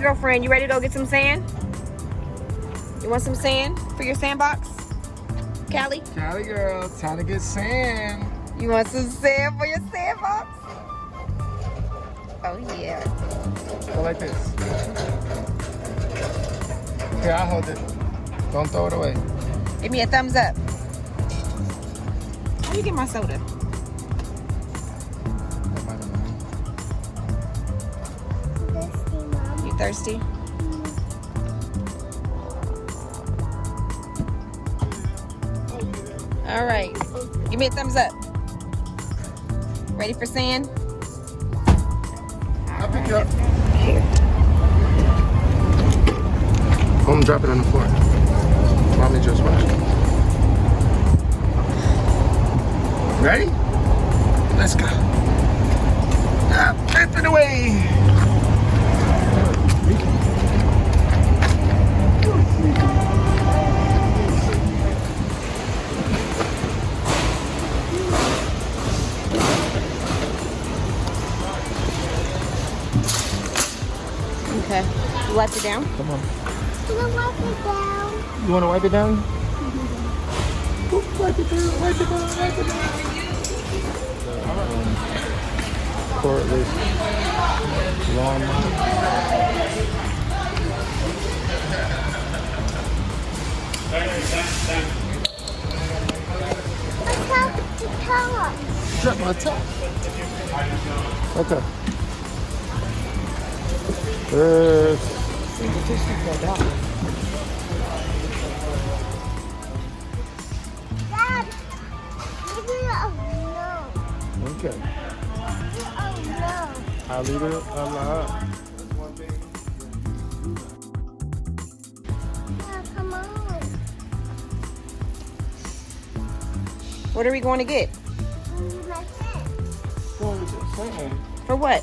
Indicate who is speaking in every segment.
Speaker 1: girlfriend, you ready to go get some sand? You want some sand for your sandbox? Cali?
Speaker 2: Cali girl, time to get sand.
Speaker 1: You want some sand for your sandbox? Oh yeah.
Speaker 2: Go like this. Here, I'll hold it. Don't throw it away.
Speaker 1: Give me a thumbs up. How you get my soda? You thirsty? All right. Give me a thumbs up. Ready for sand?
Speaker 2: I'll pick you up. I'm gonna drop it on the floor. Mommy just watched. Ready? Let's go. Lift it away.
Speaker 1: Okay. You wiped it down?
Speaker 2: Come on.
Speaker 3: You want to wipe it down?
Speaker 2: You want to wipe it down? Wipe it down, wipe it down, wipe it down. Cordless lawnmower.
Speaker 3: Let's have the color.
Speaker 2: Drop my top. Okay. Dad,
Speaker 3: leave it alone.
Speaker 2: okay.
Speaker 3: Leave it alone.
Speaker 2: I'll leave it alone.
Speaker 3: Yeah, come on.
Speaker 1: What are we going to get? For what?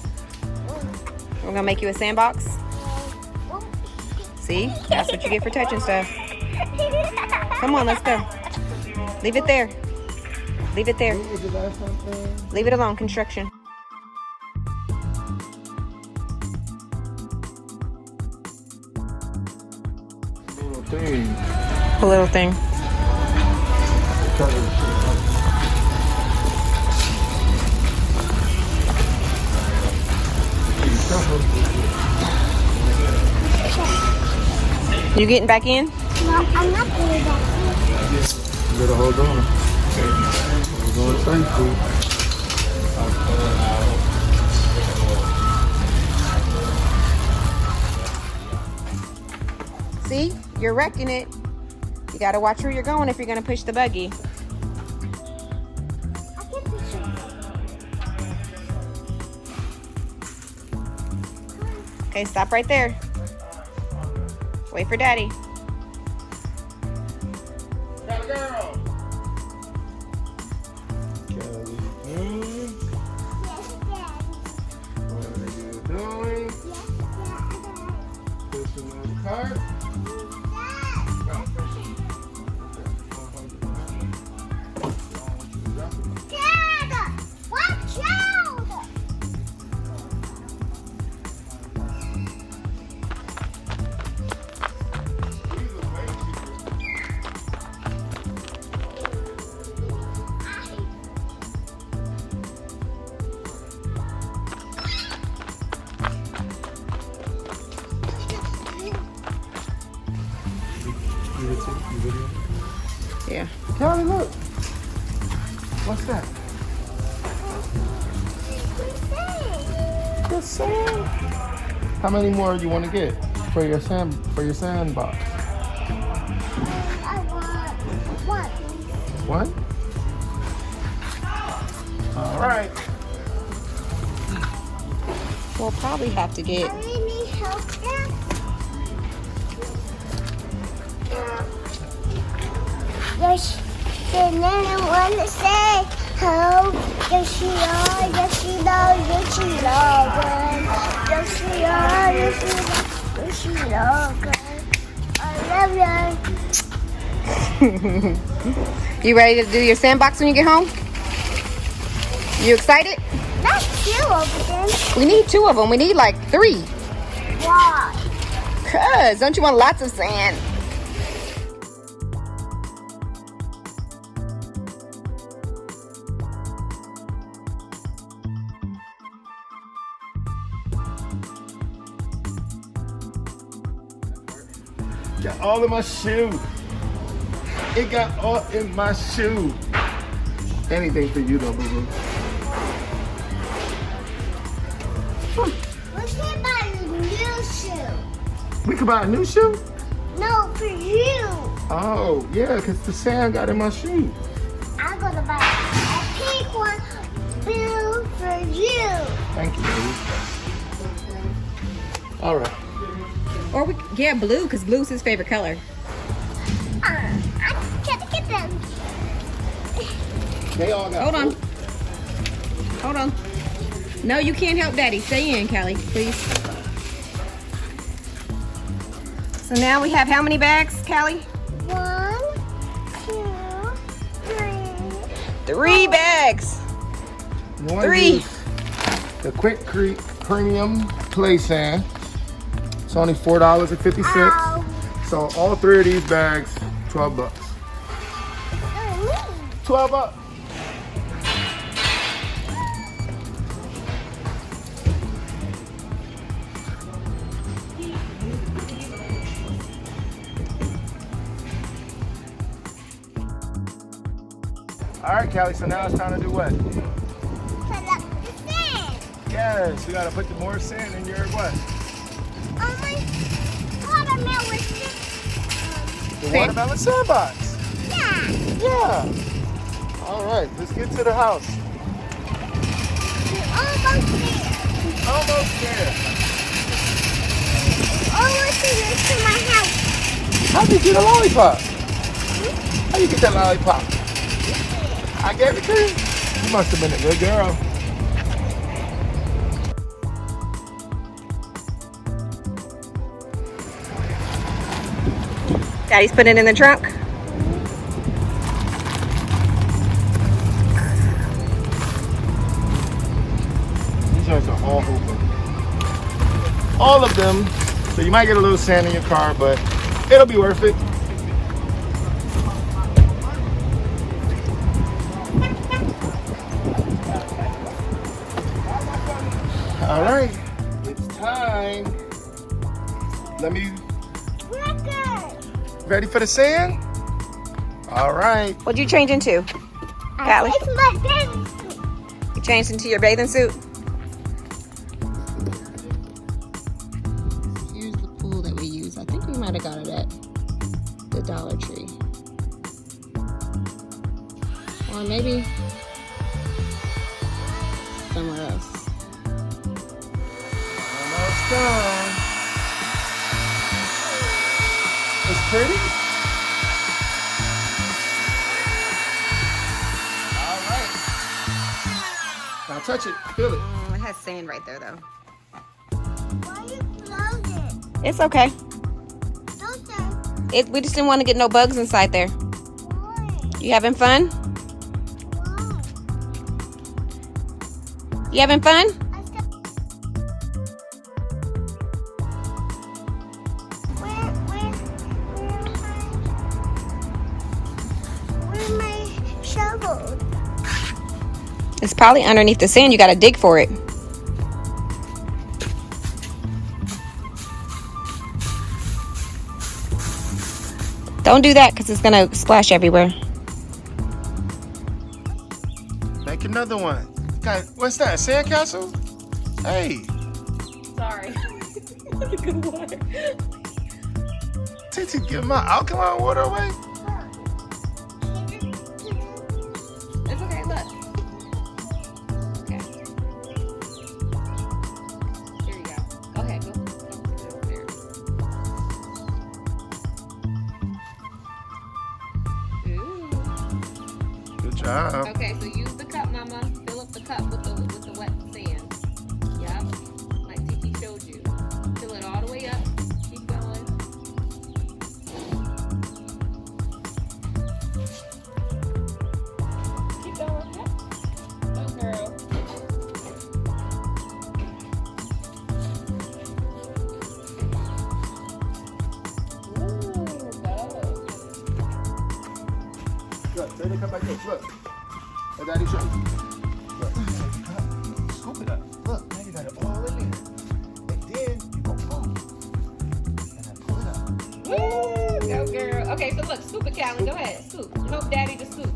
Speaker 1: We're gonna make you a sandbox? See? That's what you get for touching stuff. Come on, let's go. Leave it there. Leave it there. Leave it alone, construction.
Speaker 2: Little thing.
Speaker 1: A little thing. You getting back in?
Speaker 3: No, I'm not doing that.
Speaker 2: You better hold on. We're going safely.
Speaker 1: See? You're wrecking it. You gotta watch where you're going if you're gonna push the buggy.
Speaker 3: I can push it.
Speaker 1: Okay, stop right there. Wait for Daddy.
Speaker 2: Cali girl. Cali.
Speaker 3: Yes, Dad.
Speaker 2: What are you doing?
Speaker 3: Yes, Dad.
Speaker 2: Pushing on the cart.
Speaker 3: Dad, watch out!
Speaker 1: Yeah.
Speaker 2: Cali, look. What's that? The sand. How many more do you want to get for your sandbox?
Speaker 3: I want one.
Speaker 2: One? All right.
Speaker 1: We'll probably have to get.
Speaker 3: I really need help, Dad. Yes, the nana wanna say help. Yes, she are. Yes, she love. Yes, she love. Yes, she are. Yes, she love. Yes, she love. I love you.
Speaker 1: You ready to do your sandbox when you get home? You excited?
Speaker 3: That's two of them.
Speaker 1: We need 2 of them. We need like 3.
Speaker 3: Why?
Speaker 1: Cuz, don't you want lots of sand?
Speaker 2: Got all in my shoe. It got all in my shoe. Anything for you though, boo-boo.
Speaker 3: Let's buy a new shoe.
Speaker 2: We could buy a new shoe?
Speaker 3: No, for you.
Speaker 2: Oh, yeah, because the sand got in my shoe.
Speaker 3: I'm gonna buy a pink one, blue for you.
Speaker 2: Thank you, baby. All right.
Speaker 1: Or we, yeah, blue, because blue's his favorite color.
Speaker 3: I can't get them.
Speaker 2: They all got
Speaker 1: Hold on. Hold on. No, you can't help Daddy. Stay in, Cali, please. So now we have how many bags, Cali?
Speaker 3: 1, 2, 3.
Speaker 1: 3 bags.
Speaker 2: One
Speaker 1: 3.
Speaker 2: is the Quick Creek Premium Play Sand. It's only $4.50.
Speaker 3: Ow.
Speaker 2: So all 3 of these bags, 12 bucks. 12 bucks. All right, Callie, so now it's time to do what?
Speaker 3: Put up the sand.
Speaker 2: Yes, we gotta put the more sand in your what?
Speaker 3: Oh my watermelon.
Speaker 2: The watermelon sandbox.
Speaker 3: Yeah.
Speaker 2: Yeah. All right, let's get to the house.
Speaker 3: We're almost there.
Speaker 2: Almost there.
Speaker 3: Almost there to my house.
Speaker 2: How did you get a lollipop? How you get that lollipop? I gave it to you? You must have been a good girl.
Speaker 1: Daddy's putting it in the trunk.
Speaker 2: These joints are all open. All of them. So you might get a little sand in your car, but it'll be worth it. All right, it's time. Let me.
Speaker 3: We're good.
Speaker 2: Ready for the sand? All right.
Speaker 1: What'd you change into? Cali?
Speaker 3: It's my baby.
Speaker 1: You changed into your bathing suit? Here's the pool that we use. I think we might have got it at the Dollar Tree. Or maybe somewhere else.
Speaker 2: Almost done. It's pretty? All right. Now touch it. Feel it.
Speaker 1: It has sand right there, though.
Speaker 3: Why you close it?
Speaker 1: It's okay.
Speaker 3: Don't say
Speaker 1: We just didn't want to get no bugs inside there.
Speaker 3: why.
Speaker 1: You having fun?
Speaker 3: Why?
Speaker 1: You having fun?
Speaker 3: I said, where my shovel?
Speaker 1: It's probably underneath the sand. You got to dig for it. Don't do that because it's going to splash everywhere.
Speaker 2: Make another one. God, what's that? Sandcastle? Hey.
Speaker 1: Sorry. Look at good water.
Speaker 2: Titi, give my alkaline water away.
Speaker 1: It's okay, look. Okay. Here you go. Go ahead. Go over there. Ooh.
Speaker 2: Good job.
Speaker 1: Okay, so use the cup, Mama. Fill up the cup with the wet sand. Yep. Like Titi showed you. Fill it all the way up. Keep going. Keep going. Yep. Go, girl.
Speaker 2: then come back up. Look. Let Daddy show you. Look. Scoop it up. Look, now you got it all in there. And then you go boom. And then pull it up.
Speaker 1: Woo! Go girl. Okay, so look, scoop it, Callie. Go ahead. Scoop. Help Daddy to scoop.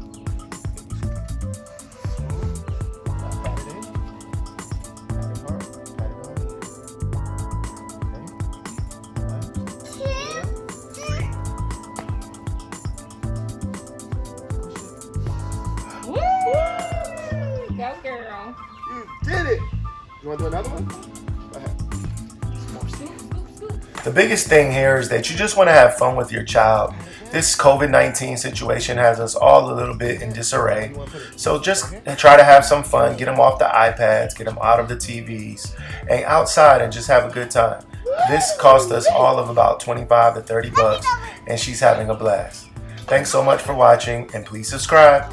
Speaker 1: Go girl.
Speaker 2: You did it. You want to do another one? Go ahead.
Speaker 4: The biggest thing here is that you just want to have fun with your child. This COVID-19 situation has us all a little bit in disarray. So just try to have some fun, get them off the iPads, get them out of the TVs, and outside and just have a good time. This cost us all of about 25 to 30 bucks, and she's having a blast. Thanks so much for watching, and please subscribe.